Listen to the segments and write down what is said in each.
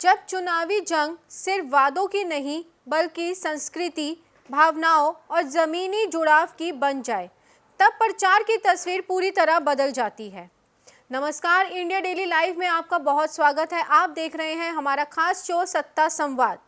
जब चुनावी जंग सिर्फ वादों की नहीं बल्कि संस्कृति, भावनाओं और ज़मीनी जुड़ाव की बन जाए, तब प्रचार की तस्वीर पूरी तरह बदल जाती है। नमस्कार, इंडिया डेली लाइव में आपका बहुत स्वागत है। आप देख रहे हैं हमारा खास शो सत्ता संवाद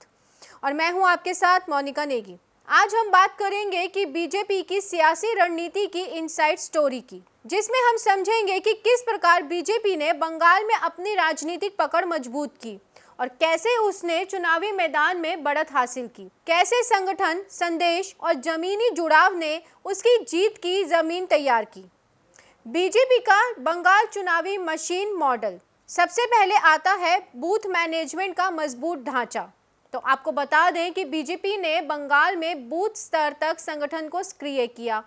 और मैं हूं आपके साथ मोनिका नेगी। आज हम बात करेंगे कि बीजेपी की सियासी रणनीति की इनसाइड स्टोरी की, जिसमें हम समझेंगे कि किस प्रकार बीजेपी ने बंगाल में अपनी राजनीतिक पकड़ मजबूत की और कैसे उसने चुनावी मैदान में बढ़त हासिल की, कैसे संगठन, संदेश और जमीनी जुड़ाव ने उसकी जीत की जमीन तैयार की। बीजेपी का बंगाल चुनावी मशीन मॉडल। सबसे पहले आता है बूथ मैनेजमेंट का मजबूत ढांचा। तो आपको बता दें कि बीजेपी ने बंगाल में बूथ स्तर तक संगठन को सक्रिय किया,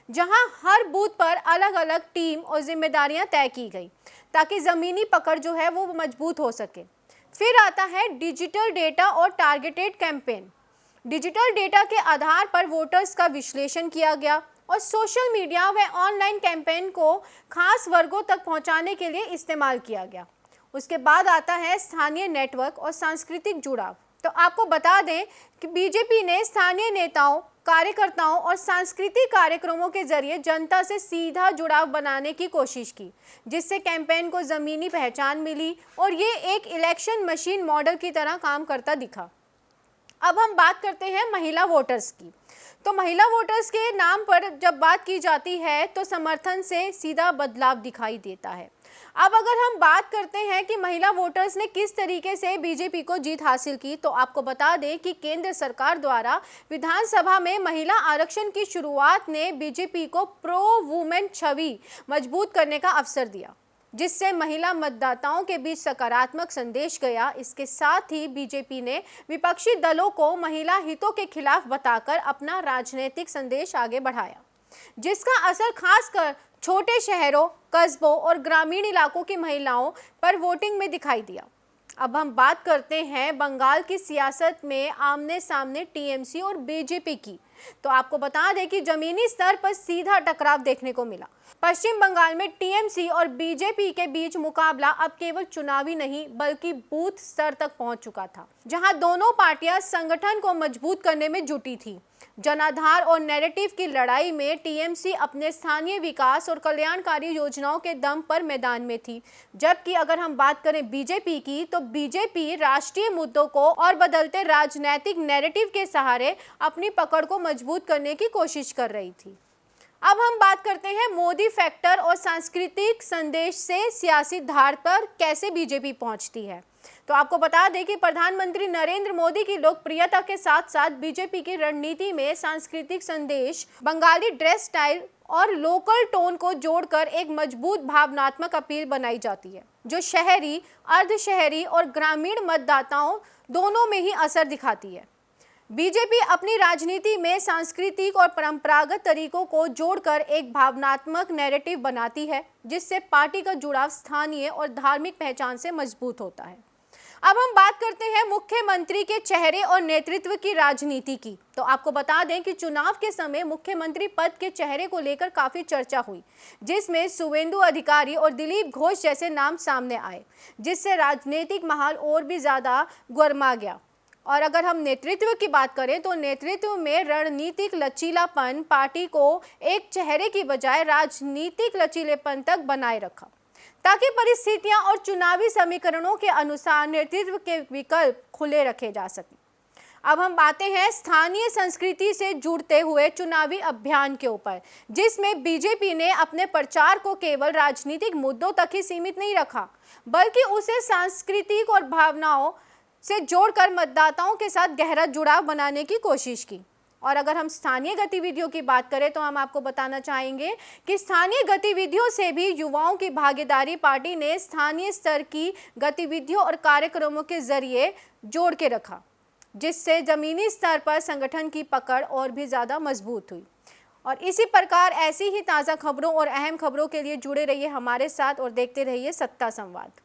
जहां हर बूथ पर अलग अलग टीम और जिम्मेदारियां तय की गई ताकि ज़मीनी पकड़ जो है वो मजबूत हो सके। फिर आता है डिजिटल डेटा और टारगेटेड कैंपेन। डिजिटल डेटा के आधार पर वोटर्स का विश्लेषण किया गया और सोशल मीडिया व ऑनलाइन कैंपेन को खास वर्गों तक पहुंचाने के लिए इस्तेमाल किया गया। उसके बाद आता है स्थानीय नेटवर्क और सांस्कृतिक जुड़ाव। तो आपको बता दें कि बीजेपी ने स्थानीय नेताओं, कार्यकर्ताओं और सांस्कृतिक कार्यक्रमों के जरिए जनता से सीधा जुड़ाव बनाने की कोशिश की, जिससे कैंपेन को ज़मीनी पहचान मिली और ये एक इलेक्शन मशीन मॉडल की तरह काम करता दिखा। अब हम बात करते हैं महिला वोटर्स की। तो महिला वोटर्स के नाम पर जब बात की जाती है तो समर्थन से सीधा बदलाव दिखाई देता है। अब अगर हम बात करते हैं कि महिला वोटर्स ने किस तरीके से बीजेपी को जीत हासिल की, तो आपको बता दें कि केंद्र सरकार द्वारा विधानसभा में महिला आरक्षण की शुरुआत ने बीजेपी को प्रो वुमेन छवि मजबूत करने का अवसर दिया, जिससे महिला मतदाताओं के बीच सकारात्मक संदेश गया। इसके साथ ही बीजेपी ने विपक्षी दलों को महिला हितों के खिलाफ बताकर अपना राजनीतिक संदेश आगे बढ़ाया, जिसका असर खासकर छोटे शहरों, कस्बों और ग्रामीण इलाकों की महिलाओं पर वोटिंग में दिखाई दिया। अब हम बात करते हैं बंगाल की सियासत में आमने सामने टीएमसी और बीजेपी की। तो आपको बता दें कि जमीनी स्तर पर सीधा टकराव देखने को मिला। पश्चिम बंगाल में टीएमसी और बीजेपी के बीच मुकाबला अब केवल चुनावी नहीं बल्कि बूथ स्तर तक पहुंच चुका था, जहां दोनों पार्टियां संगठन को मजबूत करने में जुटी थी। जनाधार और नैरेटिव की लड़ाई में टीएमसी अपने स्थानीय विकास और कल्याणकारी योजनाओं के दम पर मैदान में थी, जबकि अगर हम बात करें बीजेपी की, तो बीजेपी राष्ट्रीय मुद्दों को और बदलते राजनीतिक नैरेटिव के सहारे अपनी पकड़ को मजबूत करने की कोशिश कर रही थी। अब हम बात करते हैं मोदी फैक्टर और सांस्कृतिक संदेश से सियासी धार पर कैसे बीजेपी पहुंचती है। तो आपको बता दें कि प्रधानमंत्री नरेंद्र मोदी की लोकप्रियता के साथ साथ बीजेपी की रणनीति में सांस्कृतिक संदेश, बंगाली ड्रेस स्टाइल और लोकल टोन को जोड़कर एक मजबूत भावनात्मक अपील बनाई जाती है, जो शहरी, अर्धशहरी और ग्रामीण मतदाताओं दोनों में ही असर दिखाती है। बीजेपी अपनी राजनीति में सांस्कृतिक और परंपरागत तरीकों को जोड़कर एक भावनात्मक नैरेटिव बनाती है, जिससे पार्टी का जुड़ाव स्थानीय और धार्मिक पहचान से मजबूत होता है। अब हम बात करते हैं मुख्यमंत्री के चेहरे और नेतृत्व की राजनीति की। तो आपको बता दें कि चुनाव के समय मुख्यमंत्री पद के चेहरे को लेकर काफी चर्चा हुई, जिसमें शुवेंदु अधिकारी और दिलीप घोष जैसे नाम सामने आए, जिससे राजनीतिक माहौल और भी ज्यादा गर्मा गया। और अगर हम नेतृत्व की बात करें तो नेतृत्व में रणनीतिक लचीलापन पार्टी को एक चेहरे की बजाय राजनीतिक लचीलेपन तक बनाए रखा, ताकि परिस्थितियां और चुनावी समीकरणों के अनुसार नेतृत्व के विकल्प खुले रखे जा सकें। अब हम आते हैं स्थानीय संस्कृति से जुड़ते हुए चुनावी अभियान के ऊपर, जिसमें बीजेपी ने अपने प्रचार को केवल राजनीतिक मुद्दों तक ही सीमित नहीं रखा, बल्कि उसे सांस्कृतिक और भावनाओं से जोड़कर मतदाताओं के साथ गहरा जुड़ाव बनाने की कोशिश की। और अगर हम स्थानीय गतिविधियों की बात करें तो हम आपको बताना चाहेंगे कि स्थानीय गतिविधियों से भी युवाओं की भागीदारी पार्टी ने स्थानीय स्तर की गतिविधियों और कार्यक्रमों के जरिए जोड़ के रखा, जिससे जमीनी स्तर पर संगठन की पकड़ और भी ज़्यादा मजबूत हुई। और इसी प्रकार ऐसी ही ताज़ा खबरों और अहम खबरों के लिए जुड़े रहिए हमारे साथ और देखते रहिए सत्ता संवाद।